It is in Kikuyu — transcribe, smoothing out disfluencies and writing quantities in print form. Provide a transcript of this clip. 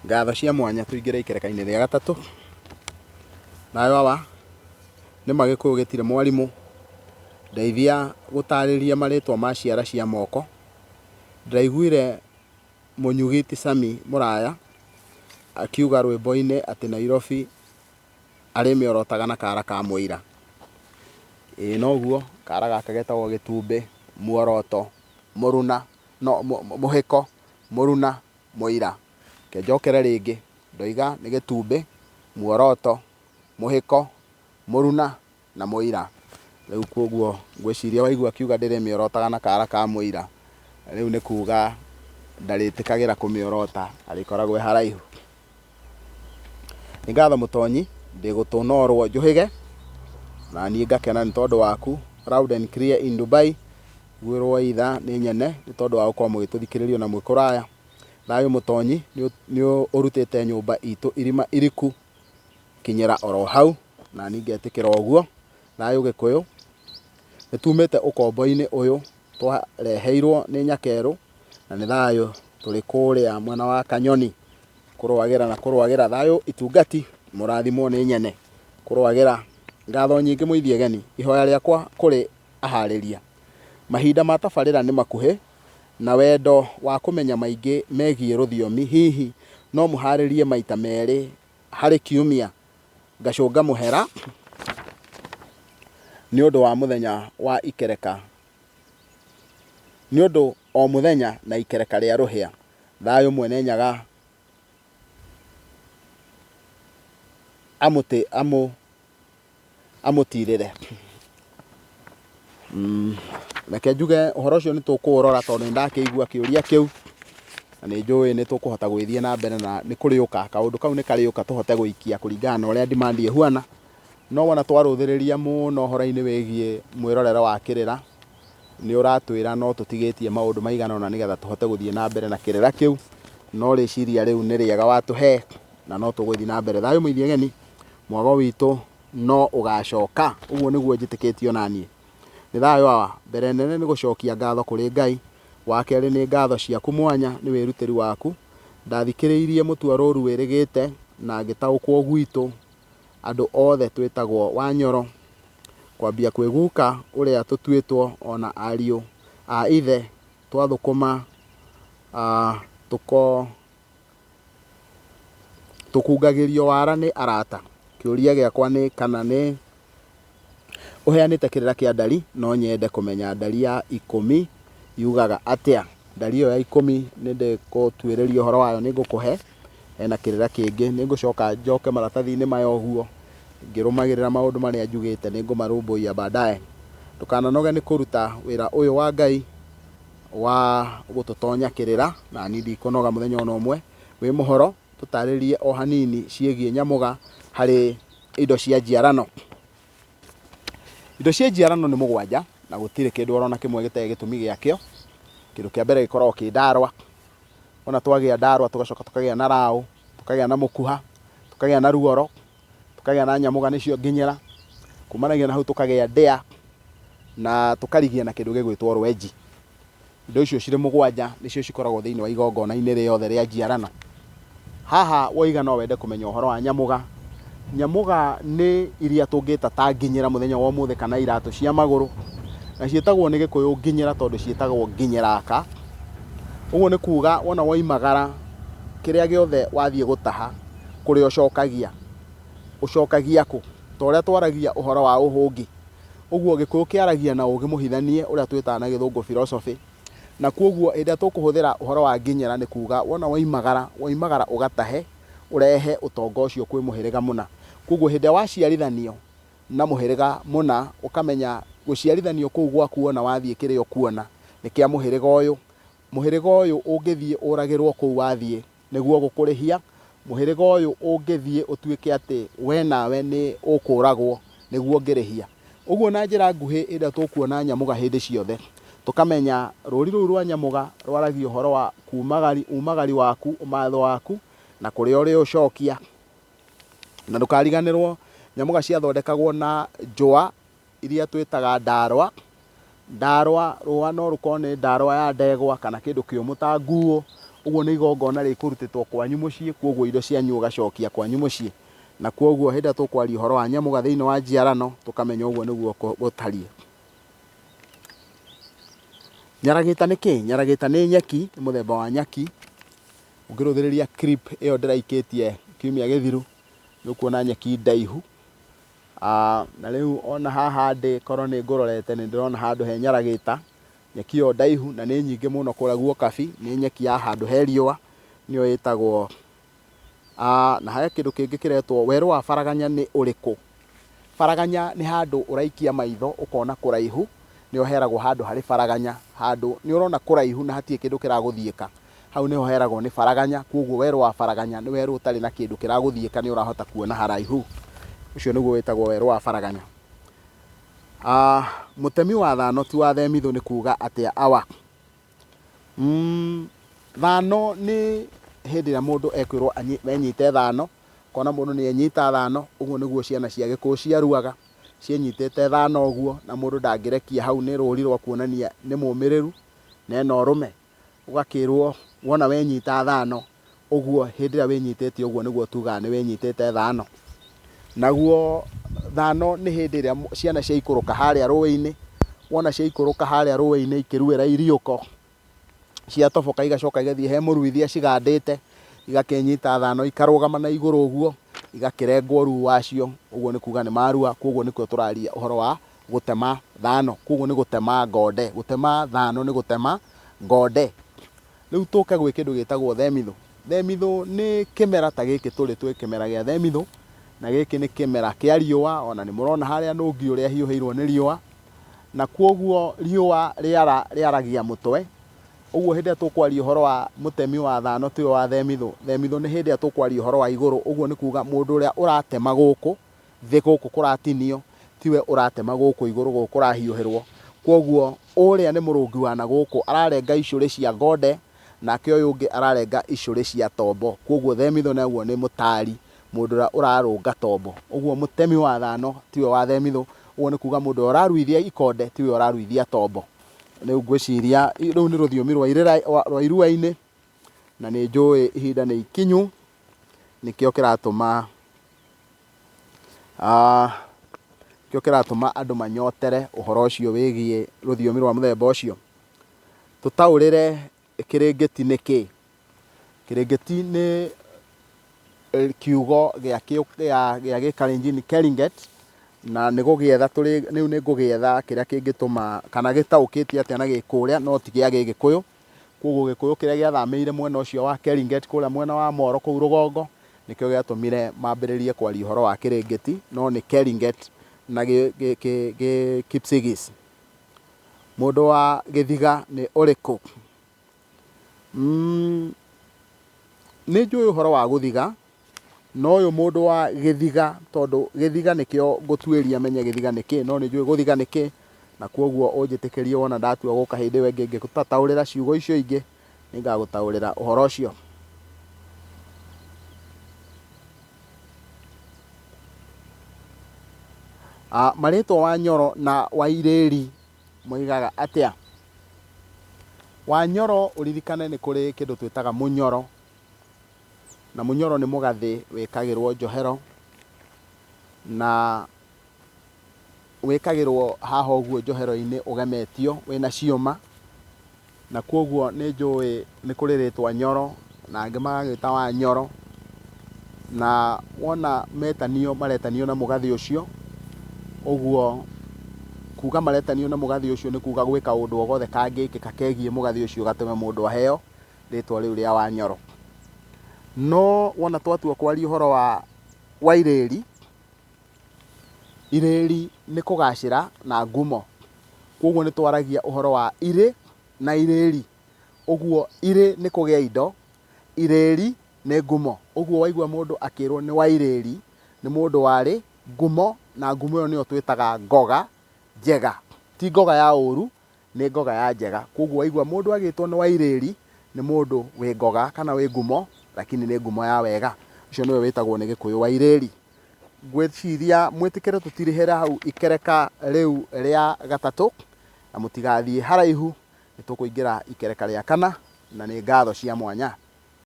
Ngatho cia mwanya tuingire ikereka-inĩ rĩa gatatũ. Nayo aba nĩ Magĩkũyũ Gĩtirĩ Mwarimũ, ndeithia gũtarĩria marĩtwa ma ciara cia moko. Ndaiguire Mũnyugiti Sami Mũraya akiuga rwĩmbo-inĩ atĩ Nairobi arĩmĩorotaga na kara ka mũira. Noguo kara gaka getagwo Gĩtumbĩ, Muoroto, Mũruna, Mũhĩko, Mũruna, Mũira. Ke njokere rĩngĩ, ndoiga nĩ Gĩtumbĩ, Muoroto, Mũhĩko, Mũruna na Mũira. Rĩu koguo ngwĩciria waigua akiuga ndĩrĩmĩorotaga na kara ka mũira, rĩu nĩ kuga ndarĩtĩkagĩra kũmĩorota, arĩkoragwo haraihu. Nĩ ngatho Mũtonyi, ndĩgũtũnorwo njũhĩge, na niĩ ngakena nĩ tondũ waku. Loud and clear in Dubai, gwĩrwo itha nĩ nyene nĩ tondũ wa gũkorwo mũgĩtũthikĩrĩria na mwĩ kũraya. Thayũ Mũtonyi, nĩ ũrutĩte nyũmba itũ irima iriku kinyĩra oro hau, na niĩ ngetĩkĩra ũguo. Thayũ Gĩkũyũ, nĩ tumĩte ũkombo-inĩ ũyũ twareheirwo nĩ Nyakerũ, na nĩ thayũ tũrĩ kũrĩa mwena wa Kanyoni kũrũagĩra na kũrũagĩra. Thayũ Itungati, mũrathimwo nĩ nyene kũrũagĩra. Ngatho nyingĩ mũithie geni, ihoya rĩakwa kũrĩ aharĩria. Mahinda ma tabarĩra nĩ makuhĩ, na wendo wa kũmenya maingĩ megiĩ rũthiomi, hihi no mũharĩrie maita merĩ harĩ kiumia ngacũnga mũhera nĩ ũndũ wa mũthenya wa ikereka, nĩ ũndũ o mũthenya na ikereka rĩa Rũhĩa. Thayũ Mwene Nyaga amũtirĩre. Reke njuge ũhoro ũcio nĩ tũkũũrora tondũ nĩ ndakĩigua kĩũria kĩu, na nĩ njũĩ nĩ tũkũhota gũgĩthiĩ na mbere na nĩ kũrĩũka. Kaũndũ kau nĩ karĩũka tũhote gũikia kũringana na ũrĩa demand ĩhuana. No wona twarũthĩrĩria mũno ũhoro-inĩ wĩgiĩ mwĩrorere wa kĩrĩra, nĩ ũratwĩra no tũtigĩtie maũndũ maigana ũna nĩgetha tũhote gũthiĩ na mbere na kĩrĩra kĩu. No rĩciria rĩu nĩ rĩega watũhe na no tũgũthiĩ na mbere. Thayũ mũithie geni, mwago witũ no ũgacoka, ũguo nĩguo njĩtĩkĩtio naniĩ. Nĩ thayũ awa, mbere nene nĩ gũcokia ngatho kũrĩ Ngai. Wa kerĩ nĩ ngatho ciaku mwanya nĩ wĩrutĩri waku. Ndathikĩrĩirie mũtuarũru wĩrĩgĩte na ngĩtaũkwo gwitũ andũ othe twĩtagwo Wanyoro, kwambia kwĩ guka ũrĩa tũtuĩtwo ona ariũ a ithe twathũkũma tũkungagĩrio wara nĩ arata. Kĩũria gĩakwa nĩ kana nĩ ũheanĩte kĩrĩra kĩa ndari, no nyende kũmenya ndari ya 10 yugaga atĩa. Ndari ĩyo ya 10 nĩ ndĩgũtuĩrĩria ũhoro wayo nĩ ngũkũhe. Hena kĩrĩra kĩngĩ nĩ ngũcoka njoke maratathi-inĩ maya ũguo ngĩrũmagĩrĩra maũndũ marĩa njugĩte nĩ ngũmarũmbũiya baadaye. Ndũkananoge nĩ kũruta wĩra ũyũ wa Ngai wa gũtũtonya kĩrĩra, na niĩ ndikũnoga mũthenya ona ũmwe. Wĩ mũhoro tũtarĩrie o hanini ciĩgiĩ Nyamũga harĩ indo cia njiarano. Indo cia njiarano nĩ mũgwanja na gũtirĩ kĩndũ orona kĩmwe gĩtarĩ gĩtũmi gĩakĩo. Kĩndũ kĩa mbere gĩkoragwo kĩ ndarwa. Ona twagĩa ndarwa tũgacoka tũkagĩa na raũ, tũkagĩa na mũkuha, tũkagĩa na ruoro, tũkagĩa na Nyamũga nĩcio nginyĩra. Kumanagia na hau tũkagĩa ndĩa na tũkarigia na kĩndũ gĩgwĩtwo rwenji. Indo icio cirĩ mũgwanja nĩcio cikoragwo thĩinĩ wa igongona-inĩ rĩothe rĩa njiarano. Haha woiga no wende kũmenya ũhoro wa Nyamũga. Nyamũga nĩ iria tũngĩta ta nginyĩra mũthenya wa ũmũthĩ kana iratũ cia magũrũ, na ciĩtagwo nĩ Gĩkũyũ nginyĩra tondũ ciĩtagwo nginyĩraka. Ũguo nĩ kuga wona woimagara kĩrĩa gĩothe wathiĩ gũtaha kũrĩa ũcokagia kũ? Ta ũrĩa twaragia ũhoro wa ũhũngi. Ũguo Gĩkũyũ kĩaragia na ũgĩ mũhithanie ũrĩa twĩtaga na Gĩthũngũ philosophy. Na kuoguo hĩndĩ ĩrĩa tũkũhũthĩra ũhoro wa nginyĩra nĩ kuga wona woimagara ũgatahe ũrehe ũtonga ũcio kwĩ mũhĩrĩga mũna. Kuoguo hĩndĩ ĩrĩa waciarithanio na mũhĩrĩga mũna ũkamenya gũciarithanio kũu gwaku wona wathiĩ kĩrĩa ũkuona nĩ kĩa mũhĩrĩga ũyũ. Mũhĩrĩga ũyũ ũngĩthiĩ ũragĩrwo kũu wathiĩ nĩguo gũkũrĩhia. Mũhĩrĩga ũyũ ũngĩthiĩ ũtuĩke atĩ we nawe nĩ ũkũragwo nĩguo ngĩrĩhia. Ũguo na njĩra nguhĩ ĩrĩa tũkuona Nyamũga hĩndĩ ciothe tũkamenya rũri rũu rwa Nyamũga rwaragia ũhoro wa umagari waku, ũmatho waku na kũrĩa ũrĩ ũcokia. Na ndũkariganĩrwo Nyamũga ciathondekagwo na njũa iria twĩtaga ndarwa. Ndarwa rũa no rũkorwo nĩ ndarwa ya ndegwa kana kĩndũ kĩũmũ ta nguo, Uguo nĩ igongona rĩkũrutĩtwo kwanyu mũciĩ, koguo indo cianyu ũgacokia kwanyu mũciĩ. Na koguo hĩndĩ ĩrĩa tũkwaria ũhoro wa nyamũga thĩinĩ wa njiarano, tũkamenya ũguo nĩguo gũtariĩ. Nyaragĩta nĩ kĩ? Nyaragĩta nĩ nyeki, nĩ mũthemba wa nyeki. Ũngĩrũthĩrĩria clip ĩyo ndĩraikĩtie kiumia gĩthiru, nĩ ũkuona nyeki ndaihu. Na rĩu ona haha ndĩ korwo nĩ ngũrorete nĩ ndĩrona handũ he nyaragĩta, nyeki ĩyo ndaihu na nĩ nyingĩ mũno kũrĩa guokabi, nĩ nyeki ya handũ he riũa, nĩyo ĩtagwo. Na harĩ kĩndũ kĩngĩ kĩretwo werũ wa Baraganya nĩ ũrĩkũ? Baraganya nĩ handũ ũraikia maitho ũkona kũraihu, nĩho heragwo handũ harĩ Baraganya, handũ nĩ ũrona kũraihu na hatirĩ kĩndũ kĩragũthiĩka, hau nĩho heragwo nĩ Baraganya. Koguo werũ wa Baraganya nĩ werũ ũtarĩ na kĩndũ kĩragũthiĩka, nĩ ũrahota kuona haraihu, ũcio nĩguo wĩtagwo werũ wa Baraganya. Mũtemi wa thano ti wa themithũ nĩ kuga atĩa awa? Thano nĩ hĩndĩ ĩrĩa mũndũ ekwĩrwo enyite thano, kona mũndũ nĩ enyita thano, ũguo nĩguo ciana cia Gĩkũyũ ciaruaga, cienyitĩte thano ũguo, na mũndũ ndangĩrekia hau, nĩ rũri rwa kuonania nĩ mũmĩrĩru na ena ũrũme. Ũgakĩrwo wona wenyita thano ũguo, hĩndĩ ĩrĩa wĩnyitĩte ũguo nĩguo tugaga nĩ wĩnyitĩte thano. Naguo thano nĩ hĩndĩ ĩrĩa ciana ciaikũrũka harĩa rũĩ-inĩ, wona ciaikũrũka harĩa rũĩ-inĩ ikĩruĩra iriũko, ciatoboka igacoka igathiĩ he mũruithia cigandĩte, igakenyita thano ikarũgama na igũrũ ũguo, igakĩrengwo ruu wacio, ũguo nĩ kuga nĩ marua. Koguo nĩkuo tũraria ũhoro wa gũtema thano, koguo nĩ gũtema ngonde. Gũtema thano nĩ gũtema ngonde. Rĩu tũke gwĩ kĩndũ gĩtagwo themithũ. Themithũ nĩ kĩmera ta gĩkĩ tũrĩ twĩ kĩmera gĩa themithũ, na gĩkĩ nĩ kĩmera kĩa riũa, ona nĩ mũrona harĩa nũngi ũrĩa hiũhĩirwo nĩ riũa, na koguo riũa rĩaragia mũtwe. Ũguo hĩndĩ ĩrĩa tũkwaria ũhoro wa mũtemi wa thano tiwe wa themithũ. Themithũ nĩ hĩndĩ ĩrĩa tũkwaria ũhoro wa igũrũ, ũguo nĩ kuga mũndũ ũrĩa ũratema gũkũ thĩ, gũkũ kũratinio, tiwe ũratema gũkũ igũrũ, gũkũ kũrahiũhĩrwo. Koguo ũrĩa nĩ mũrũngi wa nagũkũ ararenga icũrĩ cia ngonde, nake ũyũ ũngĩ ararenga icũrĩ cia tombo. Koguo themithũ naguo nĩ mũtari, mũndũ ũrĩa ũrarũnga tombo. Ũguo mũtemi wa thano tiwe wa themithũ, ũguo nĩ kuga mũndũ ũrĩa ũraruithia ikonde tiwe ũraruithia tombo. Rĩu ngwĩciria rĩu nĩ rũthiomi rwa irua-inĩ, na nĩ njũĩ ihinda nĩ ikinyu, nĩkĩo kĩratũma andũ manyotere ũhoro ũcio wĩgiĩ rũthiomi rwa mũthemba ũcio. Tũtaũrĩre kĩrĩngĩti nĩ kĩ? Kĩrĩngĩti nĩ kiugo gĩa Gĩkalenjin Keringet, na nĩ gũgĩetha rĩu nĩ ngũgĩetha kĩrĩa kĩngĩtũma kana gĩtaũkĩtie atĩa na Gĩkũrĩa, no ti gĩa Gĩgĩkũyũ. Koguo Gĩkũyũ kĩrĩa gĩathamĩire mwena ũcio wa Keringet kũrĩa mwena wa Moro kũu rũgongo, nĩkĩo gĩatũmire mambĩrĩrie kwaria ũhoro wa kĩrĩngĩti, no nĩ Keringet na Kipsigis. Mũndũ wa Gĩthiga nĩ ũrĩkũ? Nĩ njũĩ ũhoro wa gũthiga, no ũyũ mũndũ wa Gĩthiga, tondũ Gĩthiga nĩkĩo ngũtuĩria menye Gĩthiga nĩ kĩ, no nĩ njũĩ gũthiga nĩ kĩ, na koguo ũnjĩtĩkĩrie wona ndatua gũka hĩndĩ ĩyo ĩngĩ ngĩgũtaũrĩra ciugo icio ingĩ, nĩ ngagũtaũrĩra ũhoro ũcio. Marĩtwa Wanyoro na Wairĩri moigaga atĩa? Wanyoro ũririkane nĩ kũrĩ kĩndũ twĩtaga mũnyoro, na mũnyoro nĩ mũgathĩ wĩkagĩrwo njohero, na wĩkagĩrwo haha ũguo njohero-inĩ ũgemetio wĩna ciũma, na koguo nĩ njũĩ nĩ kũrĩ rĩtwa Nyoro na angĩ magagĩta Wanyoro, na wona maretanio na mũgathĩ ũcio, ũguo kuga maretanio na mũgathĩ ũcio nĩ kuga gwĩka ũndũ o gothe kangĩkĩka kegiĩ mũgathĩ ũcio gatũme mũndũ aheo rĩtwa rĩu rĩa Wanyoro. No wona twatua kwaria ũhoro wa Wairĩri, irĩri nĩ kũgacĩra na ngumo, koguo nĩ twaragia ũhoro wa irĩ na irĩri. Ũguo irĩ nĩ kũgĩa indo, irĩri nĩ ngumo. Ũguo waigua mũndũ akĩrwo nĩ Wairĩri nĩ mũndũ warĩ ngumo, na ngumo ĩyo nĩyo twĩtaga ngoga njega, ti ngoga ya ũru, nĩ ngoga ya njega. Koguo waigua mũndũ agĩtwo nĩ Wairĩri nĩ mũndũ wĩ ngoga kana wĩ ngumo, lakini nĩ ngumo ya wega, ũcio nĩwe wĩtagwo nĩ Gĩkũyũ Wairĩri. Ngwĩciria mwĩtĩkĩre tũtirĩhĩra hau ikereka rĩu rĩa gatatũ, na mũtigathiĩ haraihu, nĩ tũkũingĩra ikereka rĩa kana na nĩ ngatho cia mwanya